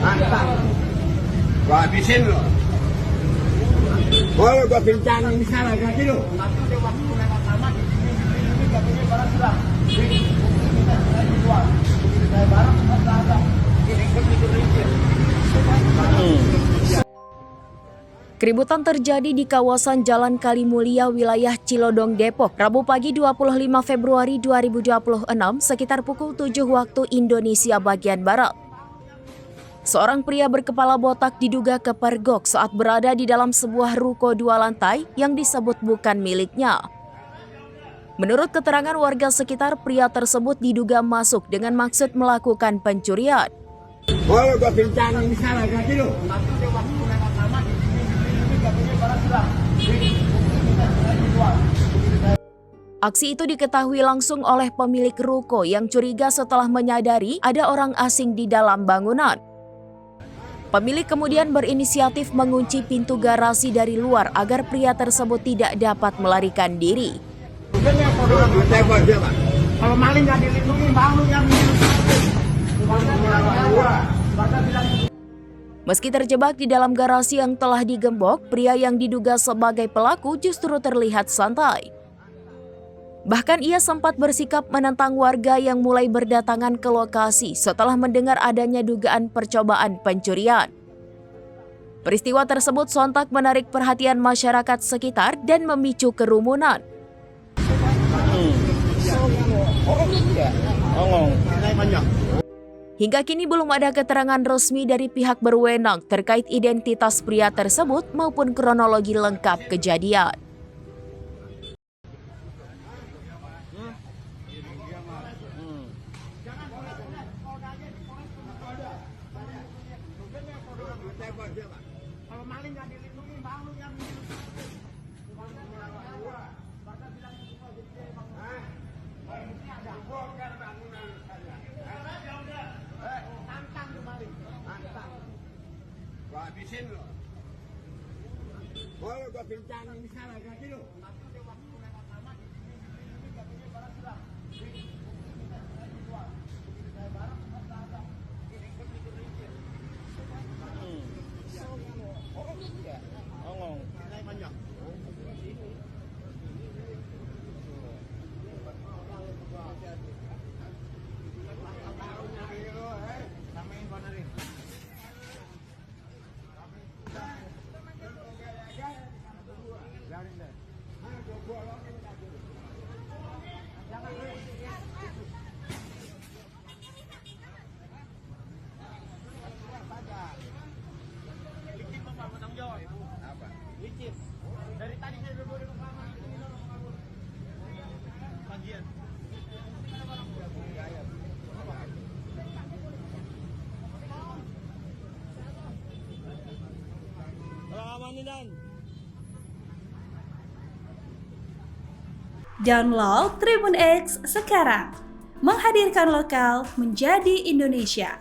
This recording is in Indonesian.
Mantap. Gua habisin lo. Oh, gua bincang ini salah kaki lo. Nanti dia waktu lewat lama di sini gak punya barang hilang. Jadi saya dijual. Saya barang nggak ada. Ini begitu ringgit. Keributan terjadi di kawasan Jalan Kalimulia, wilayah Cilodong, Depok, Rabu pagi 25 Februari 2026 sekitar pukul 7 waktu Indonesia bagian Barat. Seorang pria berkepala botak diduga kepergok saat berada di dalam sebuah ruko 2 lantai yang disebut bukan miliknya. Menurut keterangan warga sekitar, pria tersebut diduga masuk dengan maksud melakukan pencurian. Oh, gua bincang ini salah kaki lo. Nanti dia waktu lewat lama di sini gak punya barang hilang. Jadi saya dijual. Aksi itu diketahui langsung oleh pemilik ruko yang curiga setelah menyadari ada orang asing di dalam bangunan. Pemilik kemudian berinisiatif mengunci pintu garasi dari luar agar pria tersebut tidak dapat melarikan diri. Kalau maling nggak dilindungi, malu yang Meski terjebak di dalam garasi yang telah digembok, pria yang diduga sebagai pelaku justru terlihat santai. Bahkan ia sempat bersikap menentang warga yang mulai berdatangan ke lokasi setelah mendengar adanya dugaan percobaan pencurian. Peristiwa tersebut sontak menarik perhatian masyarakat sekitar dan memicu kerumunan. Hingga kini belum ada keterangan resmi dari pihak berwenang terkait identitas pria tersebut maupun kronologi lengkap kejadian. Kalau maling nggak dilindungi, malu yang gua habisin lo. Oh, gua bincang ini salah kaki lo. Nanti dia waktu lewat lama di sini gak punya barang hilang. Jadi saya dijual. Saya barang nggak ada. Ini begitu ringgit. Licin. Dari tadi saya udah di lama ini bagian. Download Tribun X sekarang, menghadirkan lokal menjadi Indonesia.